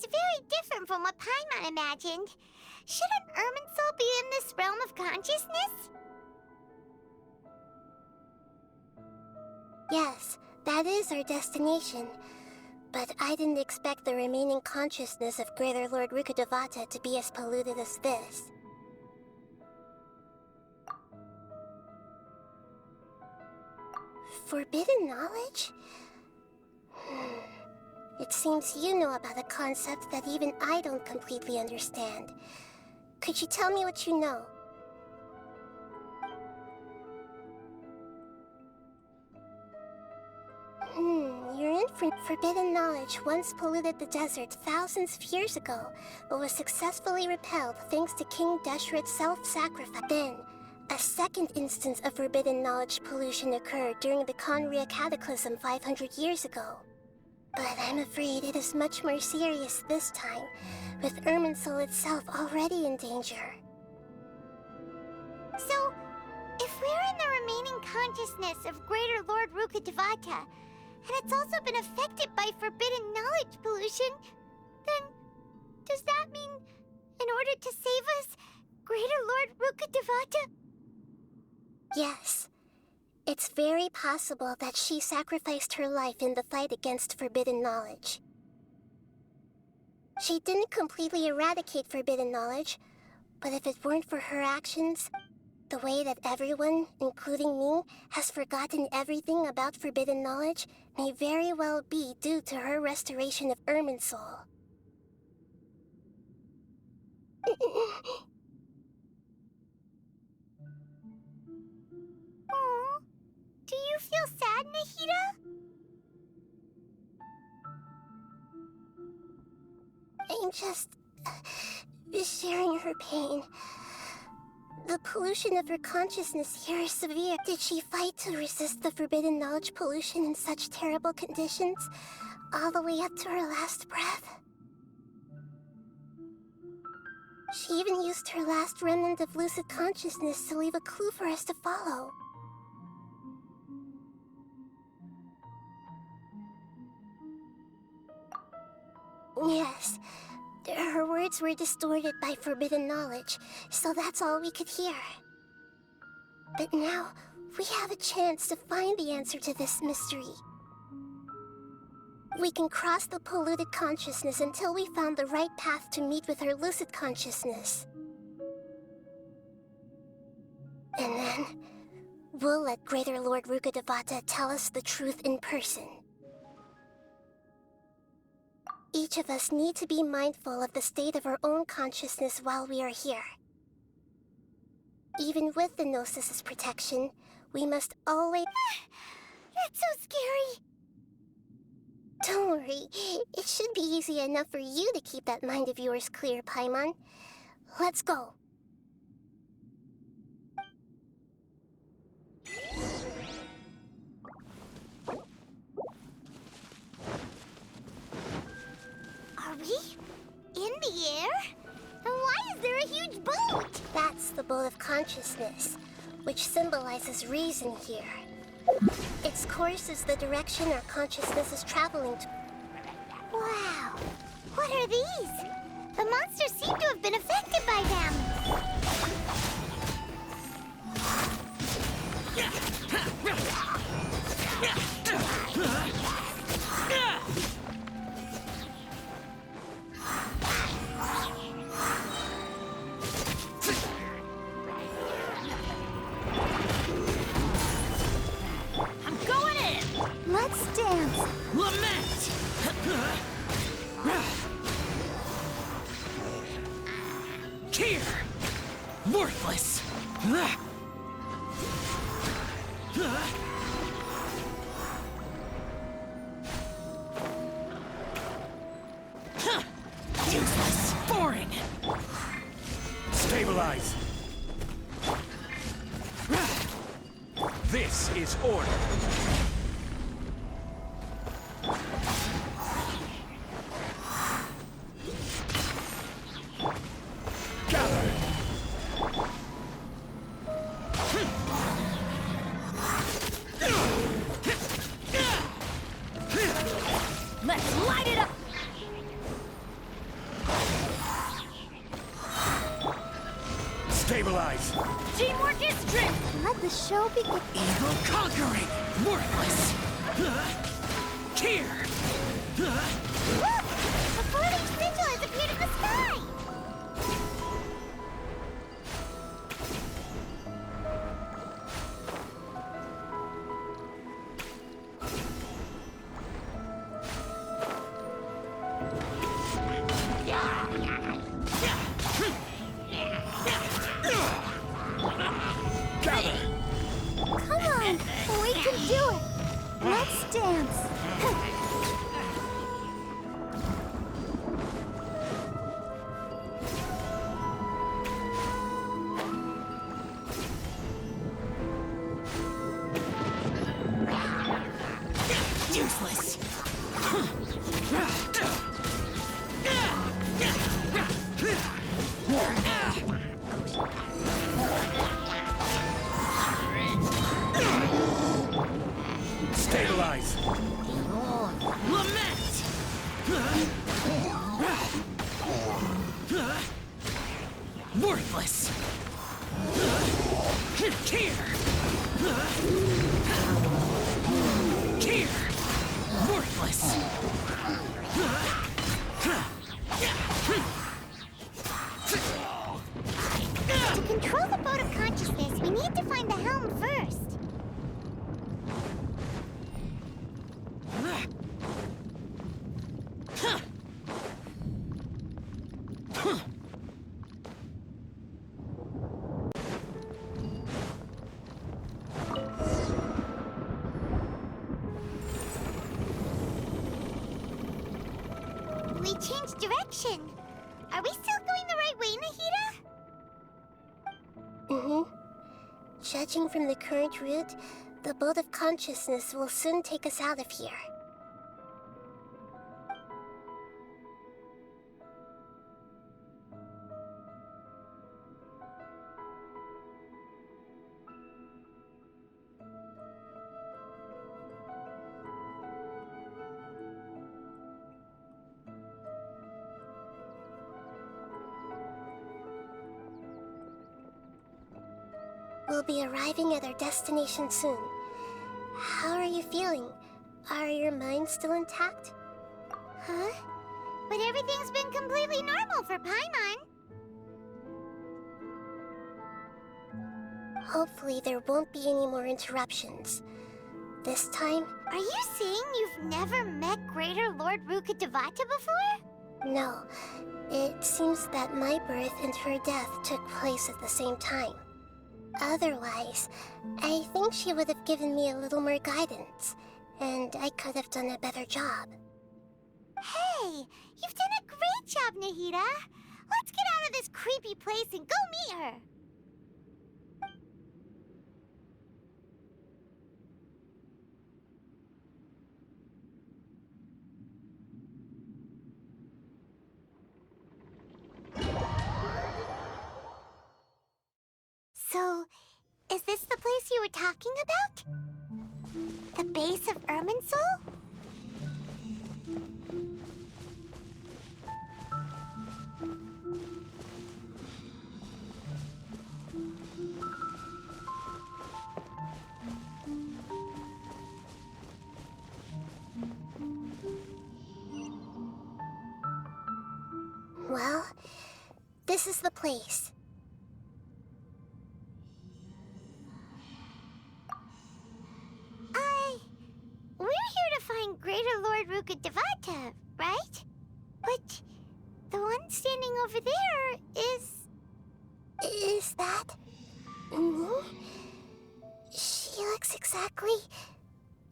It's very different from what Paimon imagined. Shouldn't Irminsul be in this realm of consciousness? Yes, that is our destination. But I didn't expect the remaining consciousness of Greater Lord Rukkhadevata to be as polluted as this. Forbidden knowledge? It seems you know about a concept that even I don't completely understand. Could you tell me what you know? Your forbidden knowledge once polluted the desert thousands of years ago, but was successfully repelled thanks to King Deshret's self-sacrifice. Then, a second instance of forbidden knowledge pollution occurred during the Conria Cataclysm 500 years ago. But I'm afraid it is much more serious this time, with Irminsul itself already in danger. So, if we're in the remaining consciousness of Greater Lord Rukkhadevata, and it's also been affected by forbidden knowledge pollution, then does that mean, in order to save us, Greater Lord Rukkhadevata? Yes. It's very possible that she sacrificed her life in the fight against forbidden knowledge. She didn't completely eradicate forbidden knowledge, but if it weren't for her actions, the way that everyone, including me, has forgotten everything about forbidden knowledge may very well be due to her restoration of Irminsul. Aww. Do you feel sad, Nahida? I'm just sharing her pain. The pollution of her consciousness here is severe. Did she fight to resist the forbidden knowledge pollution in such terrible conditions, all the way up to her last breath? She even used her last remnant of lucid consciousness to leave a clue for us to follow. Yes. Her words were distorted by forbidden knowledge, so that's all we could hear. But now, we have a chance to find the answer to this mystery. We can cross the polluted consciousness until we found the right path to meet with her lucid consciousness. And then, we'll let Greater Lord Rukkhadevata tell us the truth in person. Each of us need to be mindful of the state of our own consciousness while we are here. Even with the Gnosis' protection, we must always... That's so scary! Don't worry, it should be easy enough for you to keep that mind of yours clear, Paimon. Let's go. Are we in the air? And why is there a huge boat? That's the boat of consciousness, which symbolizes reason here. Its course is the direction our consciousness is traveling to. Wow! What are these? The monsters seem to have been affected by them. Let's dance! Lament! Here! Worthless! Useless! Boring! Stabilize! This is order! Let's light it up! Stabilize! Teamwork is strength! Let the show begin. Evil conquering! Worthless! Here! Look! A floating sigil has appeared in the sky! Gather! Come on! We can do it! Let's dance! Useless! Stabilize! Lament! Worthless! Here! Here! Worthless! To control the boat of consciousness, we need to find the helm first. We changed direction. Are we still going the right way, Nahida? Judging from the current route, the boat of consciousness will soon take us out of here. We'll be arriving at our destination soon. How are you feeling? Are your minds still intact? Huh? But everything's been completely normal for Paimon. Hopefully there won't be any more interruptions. This time, Are you saying you've never met Greater Lord Ruka Devata before? no. It seems that my birth and her death took place at the same time. Otherwise, I think she would have given me a little more guidance, and I could have done a better job. Hey, you've done a great job, Nahida. Let's get out of this creepy place and go meet her. So, is this the place you were talking about? The base of Irminsul? Well, this is the place. We're here to find Greater Lord Ruka Devata, right? But the one standing over there is... Is that me? She looks exactly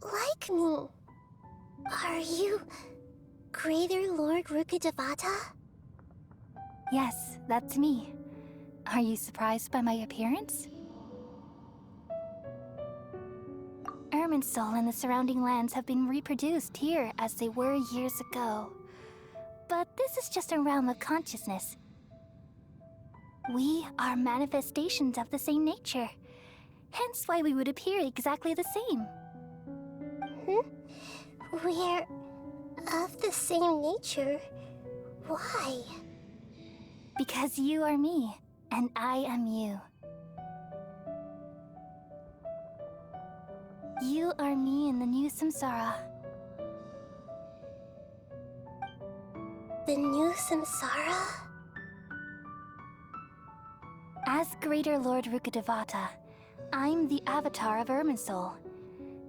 like me. Are you Greater Lord Ruka Devata? Yes, that's me. Are you surprised by my appearance? Irminsul and the surrounding lands have been reproduced here as they were years ago. But this is just a realm of consciousness. We are manifestations of the same nature. Hence why we would appear exactly the same. We're of the same nature. Why? Because you are me, And I am you. You are me in the new samsara. The new samsara? As Greater Lord Rukkhadevata, I'm the avatar of Irminsul.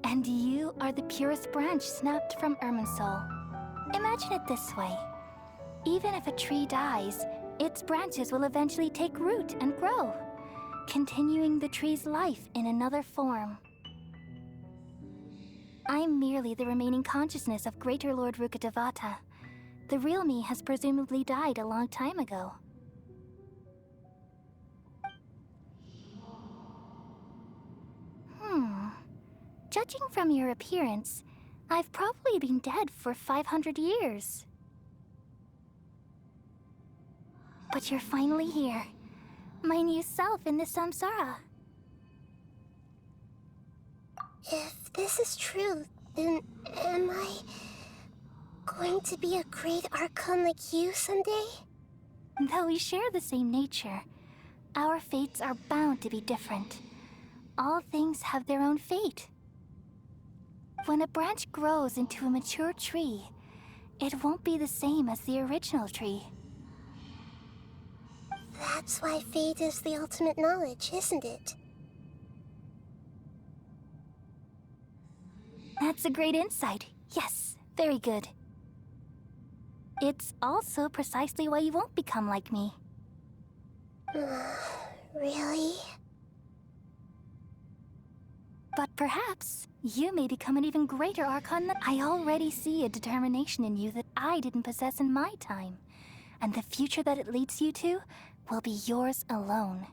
And you are the purest branch snapped from Irminsul. Imagine it this way. Even if a tree dies, its branches will eventually take root and grow, continuing the tree's life in another form. I'm merely the remaining consciousness of Greater Lord Rukkhadevata. The real me has presumably died a long time ago. Judging from your appearance, I've probably been dead for 500 years. But you're finally here. My new self in the samsara. If this is true, then am I going to be a great Archon like you someday? Though we share the same nature, our fates are bound to be different. All things have their own fate. When a branch grows into a mature tree, it won't be the same as the original tree. That's why fate is the ultimate knowledge, isn't it? That's a great insight. Yes, very good. It's also precisely why you won't become like me. Really? But perhaps you may become an even greater Archon than I already see a determination in you that I didn't possess in my time. And the future that it leads you to will be yours alone.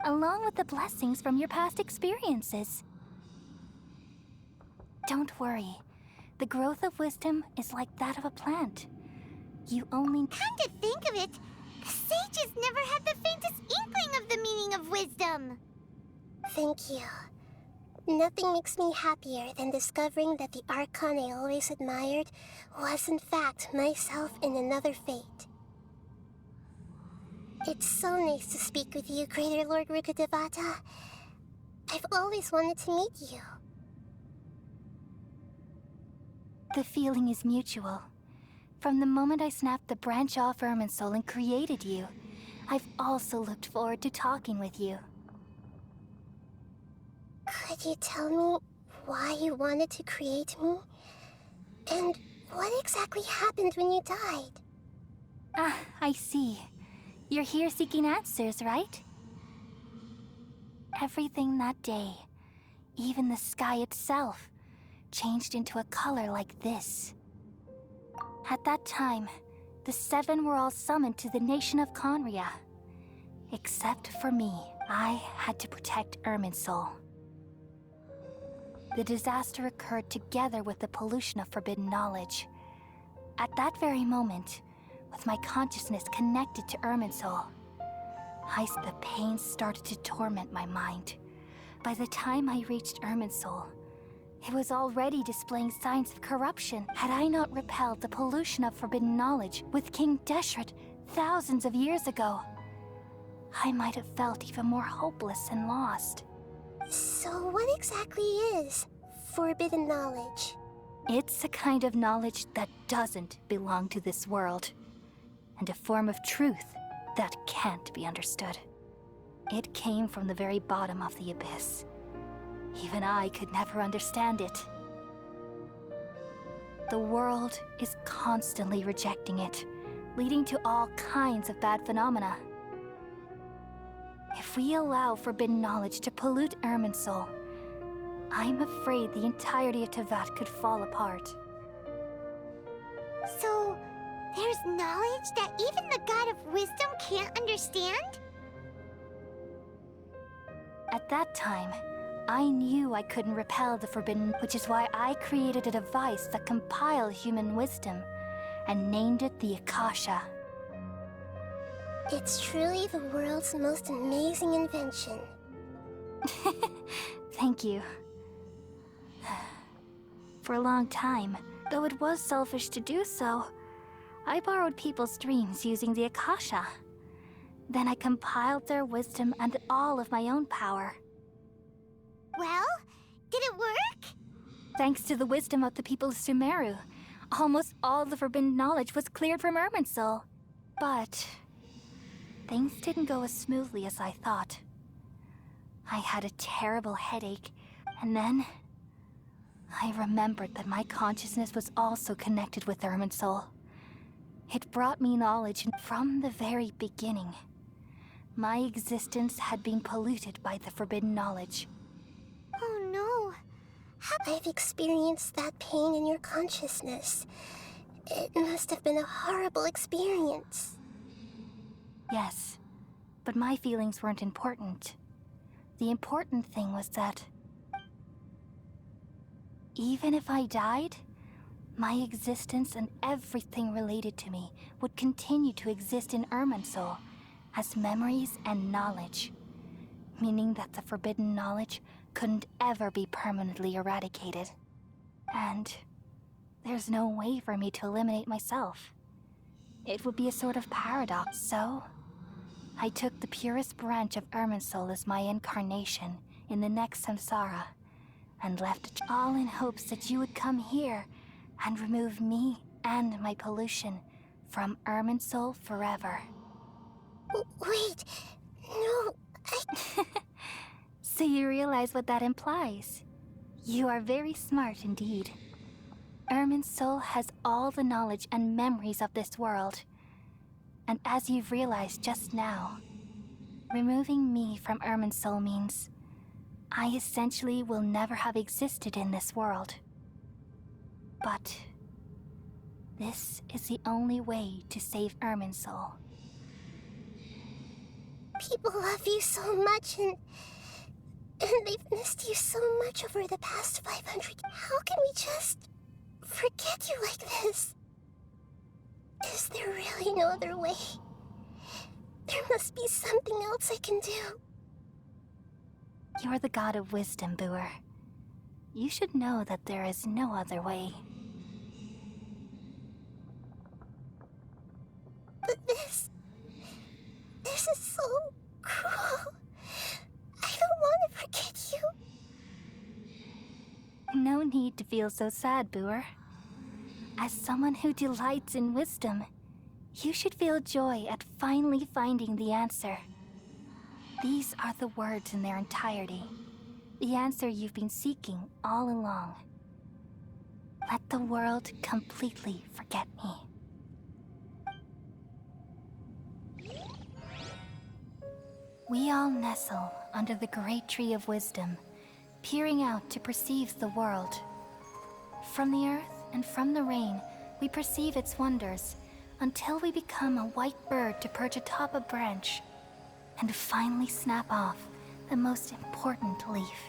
Along with the blessings from your past experiences. Don't worry. The growth of wisdom is like that of a plant. You only... Come to think of it, the sages never had the faintest inkling of the meaning of wisdom. Thank you. Nothing makes me happier than discovering that the Archon I always admired was in fact myself in another fate. It's so nice to speak with you, Greater Lord Rukkhadevata. I've always wanted to meet you. The feeling is mutual. From the moment I snapped the branch off Irminsul and created you, I've also looked forward to talking with you. Could you tell me why you wanted to create me? And what exactly happened when you died? Ah, I see. You're here seeking answers, right? Everything that day, even the sky itself, changed into a color like this. At that time, the seven were all summoned to the nation of Conria. Except for me, I had to protect Irminsul. The disaster occurred together with the pollution of forbidden knowledge. At that very moment, with my consciousness connected to Irminsul, the pain started to torment my mind. By the time I reached Irminsul, it was already displaying signs of corruption. Had I not repelled the pollution of forbidden knowledge with King Deshret thousands of years ago, I might have felt even more hopeless and lost. So what exactly is forbidden knowledge? It's a kind of knowledge that doesn't belong to this world, and a form of truth that can't be understood. It came from the very bottom of the abyss. Even I could never understand it. The world is constantly rejecting it, leading to all kinds of bad phenomena. If we allow forbidden knowledge to pollute Irminsul, I'm afraid the entirety of Tevat could fall apart. So, there's knowledge that even the God of wisdom can't understand? At that time, I knew I couldn't repel the forbidden, which is why I created a device that compiled human wisdom and named it the Akasha. It's truly the world's most amazing invention. Thank you. For a long time, though it was selfish to do so, I borrowed people's dreams using the Akasha. Then I compiled their wisdom and all of my own power. Well, did it work? Thanks to the wisdom of the people of Sumeru, almost all the forbidden knowledge was cleared from Irminsul. But things didn't go as smoothly as I thought. I had a terrible headache, and then I remembered that my consciousness was also connected with Irminsul. It brought me knowledge, and from the very beginning, my existence had been polluted by the forbidden knowledge. Oh no. I've experienced that pain in your consciousness. It must have been a horrible experience. Yes, but my feelings weren't important. The important thing was that even if I died, my existence and everything related to me would continue to exist in Irminsul as memories and knowledge, meaning that the forbidden knowledge couldn't ever be permanently eradicated. And there's no way for me to eliminate myself. It would be a sort of paradox, so I took the purest branch of Irminsul as my incarnation in the next samsara, and left it all in hopes that you would come here and remove me and my pollution from Irminsul forever. Wait, no, So you realize what that implies? You are very smart indeed. Irminsul has all the knowledge and memories of this world. And as you've realized just now, removing me from Irminsul means I essentially will never have existed in this world. But this is the only way to save Irminsul. people love you so much and they've missed you so much over the past 500. How can we just forget you like this? Is there really no other way? There must be something else I can do. You're the god of wisdom, Booer. You should know that there is no other way. But this is so cruel. I don't want to forget you. No need to feel so sad, Booer. As someone who delights in wisdom, you should feel joy at finally finding the answer. These are the words in their entirety. The answer you've been seeking all along. Let the world completely forget me. We all nestle under the great tree of wisdom, peering out to perceive the world. From the earth and from the rain, we perceive its wonders, until we become a white bird to perch atop a branch, and finally snap off the most important leaf.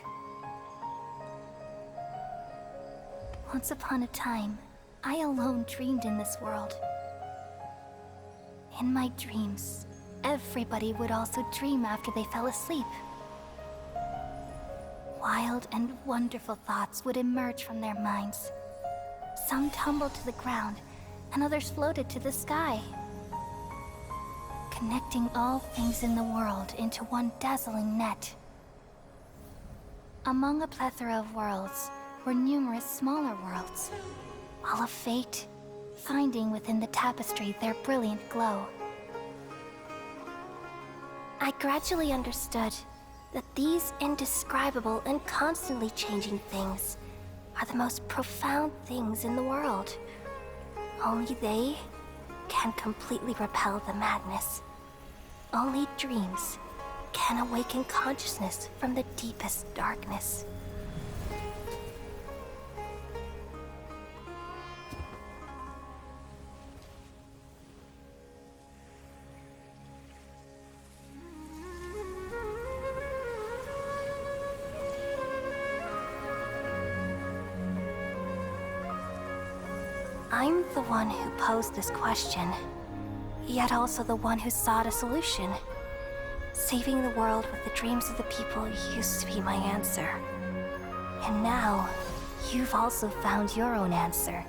Once upon a time, I alone dreamed in this world. In my dreams, everybody would also dream after they fell asleep. Wild and wonderful thoughts would emerge from their minds. Some tumbled to the ground, and others floated to the sky, connecting all things in the world into one dazzling net. Among a plethora of worlds were numerous smaller worlds, all of fate, finding within the tapestry their brilliant glow. I gradually understood that these indescribable and constantly changing things are the most profound things in the world. Only they can completely repel the madness. Only dreams can awaken consciousness from the deepest darkness. I'm the one who posed this question, yet also the one who sought a solution. Saving the world with the dreams of the people used to be my answer. And now, you've also found your own answer,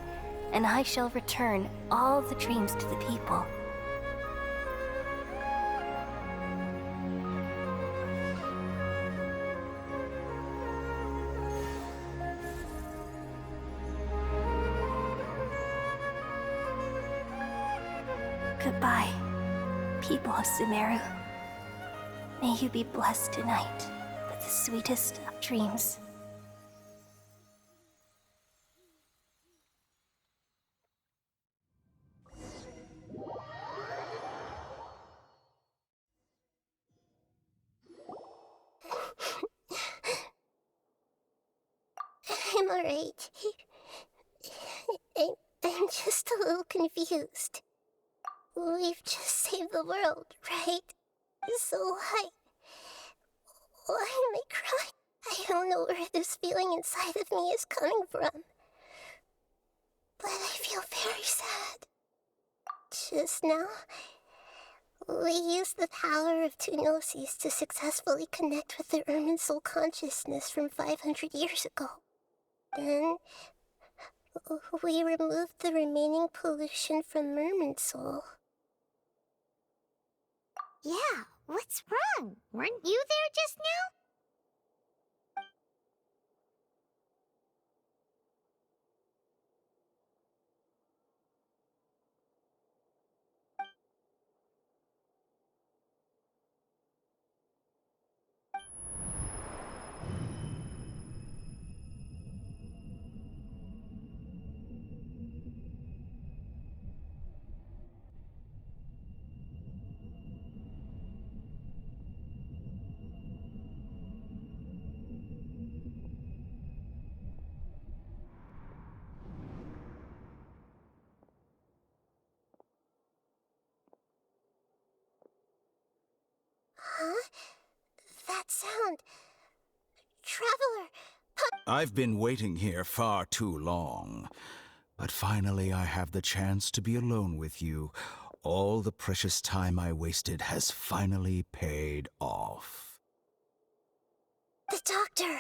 and I shall return all the dreams to the people. Goodbye, people of Sumeru. May you be blessed tonight with the sweetest of dreams. I'm alright. I'm just a little confused. We've just saved the world, right? So why am I crying? I don't know where this feeling inside of me is coming from. But I feel very sad. Just now, we used the power of two gnosis to successfully connect with the Ermin soul consciousness from 500 years ago. Then, we removed the remaining pollution from Merman soul. Yeah, what's wrong? Weren't you there just now? Huh? That sound. Traveler! I've been waiting here far too long. But finally I have the chance to be alone with you. All the precious time I wasted has finally paid off. The doctor!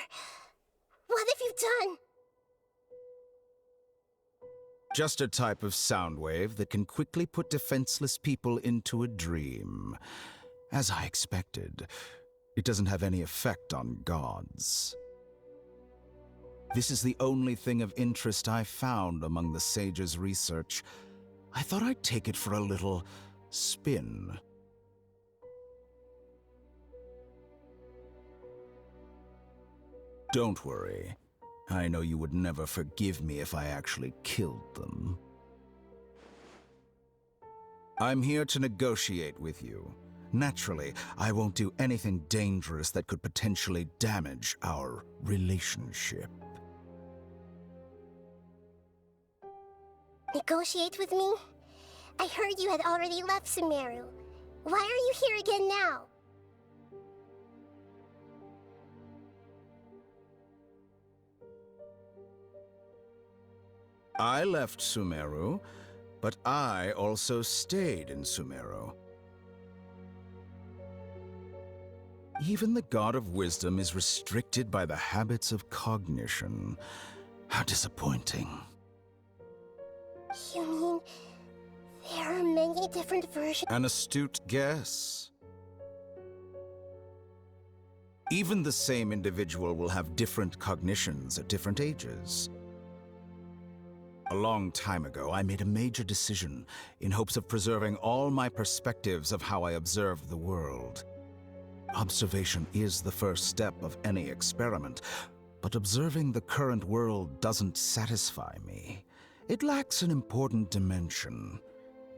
What have you done? Just a type of sound wave that can quickly put defenseless people into a dream. As I expected, it doesn't have any effect on gods. This is the only thing of interest I found among the sage's research. I thought I'd take it for a little spin. Don't worry. I know you would never forgive me if I actually killed them. I'm here to negotiate with you. Naturally, I won't do anything dangerous that could potentially damage our relationship. Negotiate with me? I heard you had already left Sumeru. Why are you here again now? I left Sumeru, but I also stayed in Sumeru. Even the God of Wisdom is restricted by the habits of cognition. How disappointing. You mean there are many different versions? An astute guess. Even the same individual will have different cognitions at different ages. A long time ago, I made a major decision in hopes of preserving all my perspectives of how I observed the world. Observation is the first step of any experiment, but observing the current world doesn't satisfy me. It lacks an important dimension,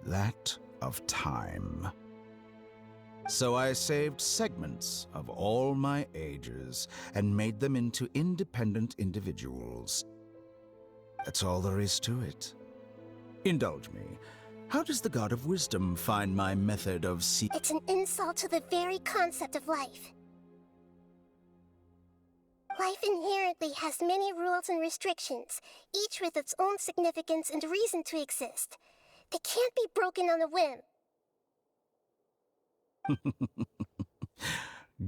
that of time. So I saved segments of all my ages and made them into independent individuals. That's all there is to it. Indulge me. How does the God of Wisdom find my method of It's an insult to the very concept of life. Life inherently has many rules and restrictions, each with its own significance and reason to exist. They can't be broken on a whim.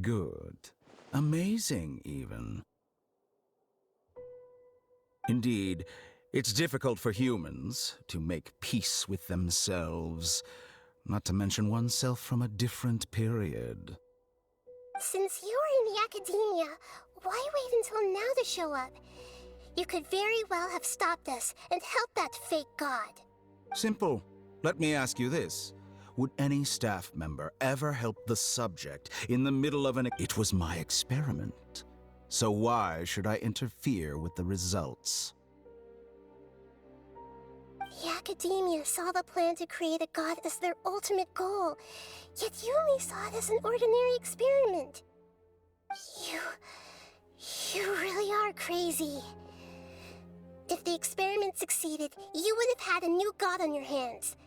Good. Amazing, even. Indeed, it's difficult for humans to make peace with themselves, not to mention oneself from a different period. Since you were in the academia, why wait until now to show up? You could very well have stopped us and helped that fake god. Simple. Let me ask you this. would any staff member ever help the subject in the middle of It was my experiment. So why should I interfere with the results? The Academia saw the plan to create a god as their ultimate goal, yet you only saw it as an ordinary experiment. You really are crazy. If the experiment succeeded, you would have had a new god on your hands.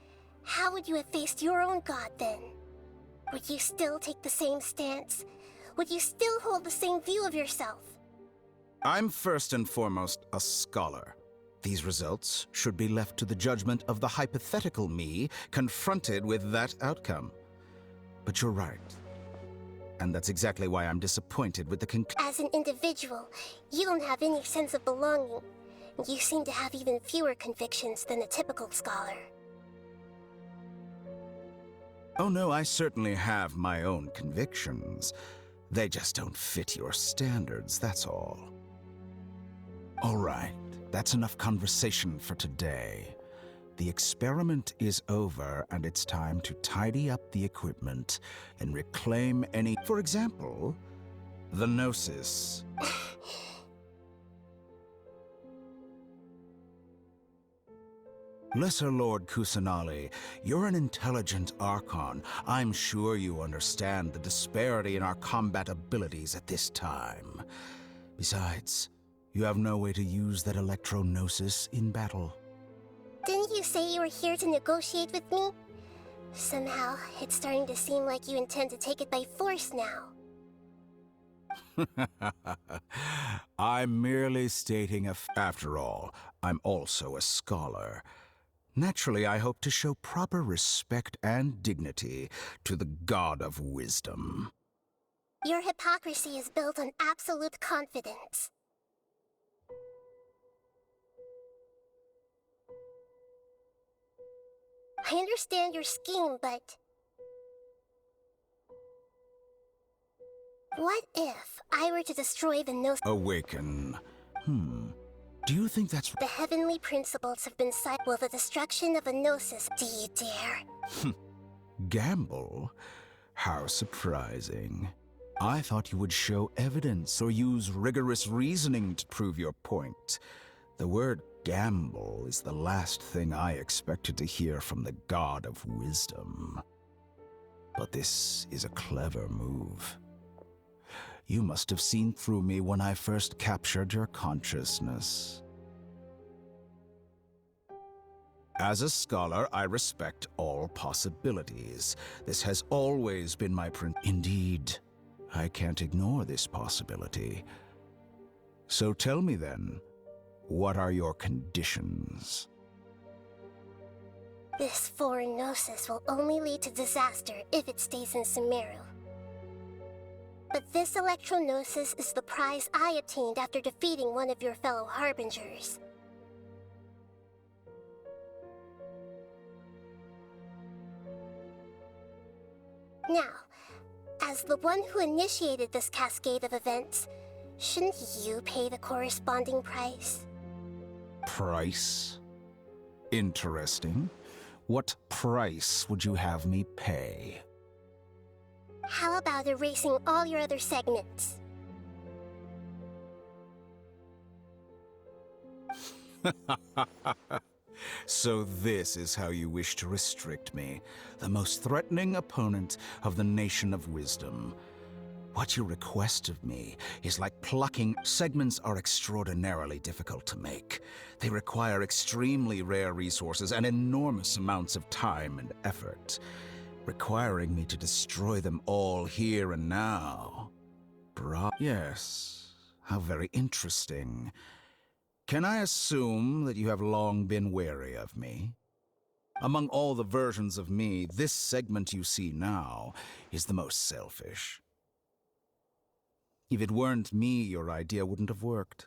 How would you have faced your own god then? Would you still take the same stance? Would you still hold the same view of yourself? I'm first and foremost a scholar. These results should be left to the judgment of the hypothetical me confronted with that outcome. But you're right. And that's exactly why I'm disappointed with the conclusion. As an individual, you don't have any sense of belonging. You seem to have even fewer convictions than a typical scholar. Oh no, I certainly have my own convictions. They just don't fit your standards, that's all. All right, that's enough conversation for today. The experiment is over, and it's time to tidy up the equipment and reclaim any... For example, the Gnosis. Lesser Lord Kusanali, you're an intelligent Archon. I'm sure you understand the disparity in our combat abilities at this time. Besides, you have no way to use that Electro-Gnosis in battle. Didn't you say you were here to negotiate with me? Somehow, it's starting to seem like you intend to take it by force now. I'm merely stating After all, I'm also a scholar. Naturally, I hope to show proper respect and dignity to the God of Wisdom. Your hypocrisy is built on absolute confidence. I understand your scheme, but... what if I were to destroy the Gnosis? Awaken. Do you think that's... The heavenly principles have been cited. Will the destruction of a Gnosis... Do you dare? Gamble? How surprising. I thought you would show evidence or use rigorous reasoning to prove your point. The word gamble is the last thing I expected to hear from the God of Wisdom. But this is a clever move. You must have seen through me when I first captured your consciousness. As a scholar, I respect all possibilities. This has always been my Indeed, I can't ignore this possibility. So tell me then, what are your conditions? This foreign Gnosis will only lead to disaster if it stays in Sumeru. But this Electro-Gnosis is the prize I obtained after defeating one of your fellow Harbingers. Now, as the one who initiated this cascade of events, shouldn't you pay the corresponding price? Price? Interesting. What price would you have me pay? How about erasing all your other segments? So this is how you wish to restrict me, the most threatening opponent of the Nation of Wisdom. What you request of me is like plucking. Segments are extraordinarily difficult to make. They require extremely rare resources and enormous amounts of time and effort, requiring me to destroy them all here and now. Yes, how very interesting. Can I assume that you have long been wary of me? Among all the versions of me, this segment you see now is the most selfish. If it weren't me, your idea wouldn't have worked.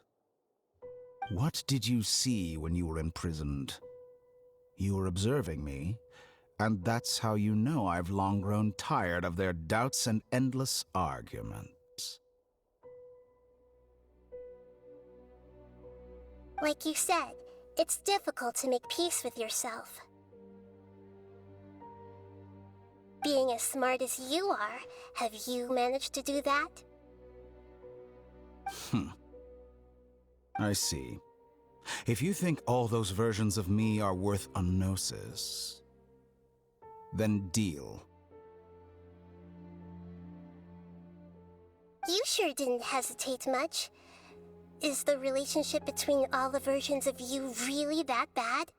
What did you see when you were imprisoned? You were observing me, and that's how you know I've long grown tired of their doubts and endless arguments. Like you said, it's difficult to make peace with yourself. Being as smart as you are, have you managed to do that? I see. If you think all those versions of me are worth a gnosis, then deal. You sure didn't hesitate much. Is the relationship between all the versions of you really that bad?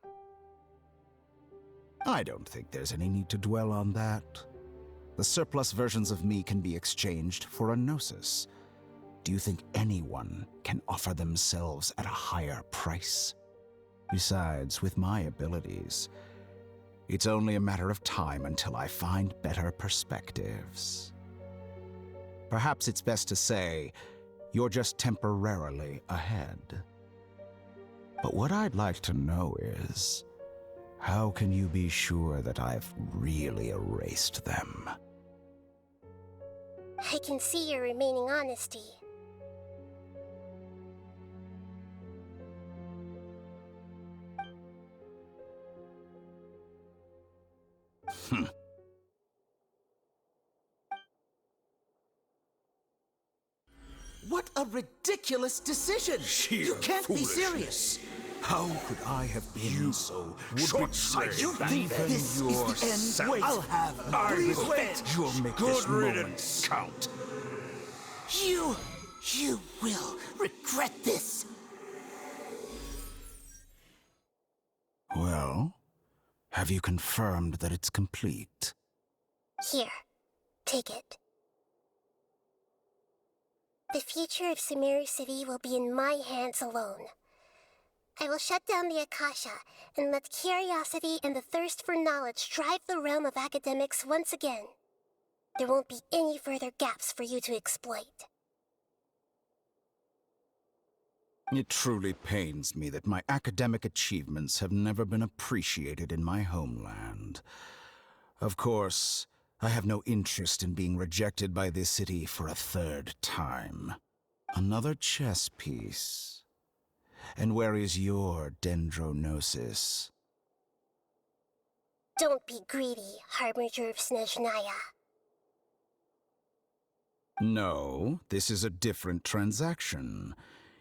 I don't think there's any need to dwell on that. The surplus versions of me can be exchanged for a gnosis. Do you think anyone can offer themselves at a higher price? Besides, with my abilities, it's only a matter of time until I find better perspectives. Perhaps it's best to say, you're just temporarily ahead. But what I'd like to know is, how can you be sure that I've really erased them? I can see your remaining honesty. What a ridiculous decision! Sheer You can't be foolishness. serious! How could I have been so short-sighted? You think this is the end? Wait, I'll have I please will wait! bet you'll make this moment count. You will regret this! Well, have you confirmed that it's complete? Here, take it. The future of Sumeru City will be in my hands alone. I will shut down the Akasha and let curiosity and the thirst for knowledge drive the realm of academics once again. There won't be any further gaps for you to exploit. It truly pains me that my academic achievements have never been appreciated in my homeland. Of course, I have no interest in being rejected by this city for a third time. Another chess piece. And where is your dendronosis? Don't be greedy, Harbinger of Snezhnaya. No, this is a different transaction.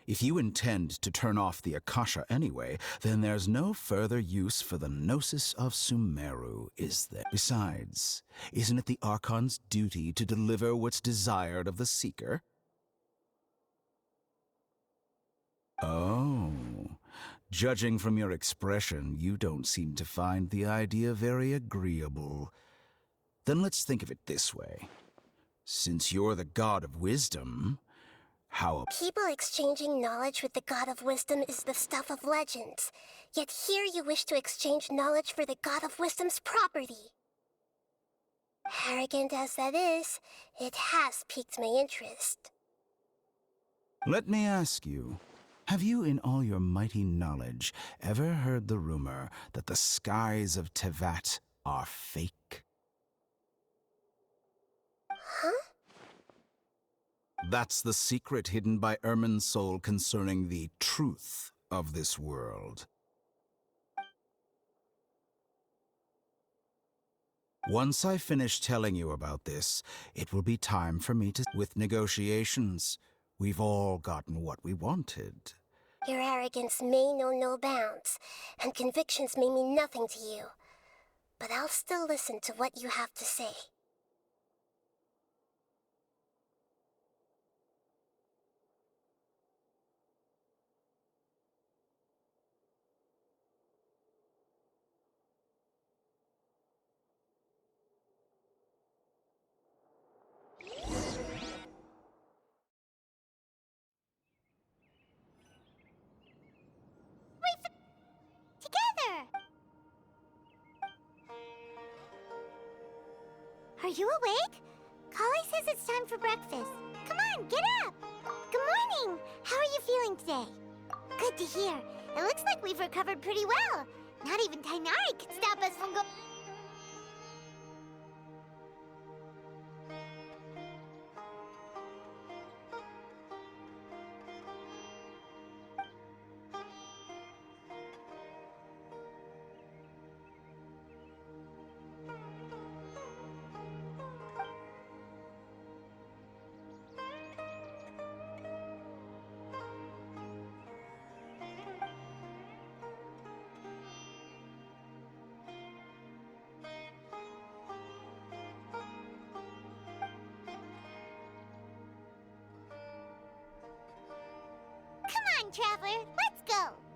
If you intend to turn off the Akasha anyway, then there's no further use for the Gnosis of Sumeru, is there? Besides, isn't it the Archon's duty to deliver what's desired of the Seeker? Oh, judging from your expression, you don't seem to find the idea very agreeable. Then let's think of it this way. Since you're the god of wisdom, how... People exchanging knowledge with the God of Wisdom is the stuff of legends. Yet here you wish to exchange knowledge for the God of Wisdom's property. Arrogant as that is, it has piqued my interest. Let me ask you, have you in all your mighty knowledge ever heard the rumor that the skies of Tevat are fake? Huh? That's the secret hidden by Irminsul concerning the truth of this world. Once I finish telling you about this, it will be time for me to... With negotiations, we've all gotten what we wanted. Your arrogance may know no bounds, and convictions may mean nothing to you. But I'll still listen to what you have to say. Together! Are you awake? Kali says it's time for breakfast. Come on, get up! Good morning! How are you feeling today? Good to hear. It looks like we've recovered pretty well. Not even Tainari could stop us from going... time traveler. Let's go.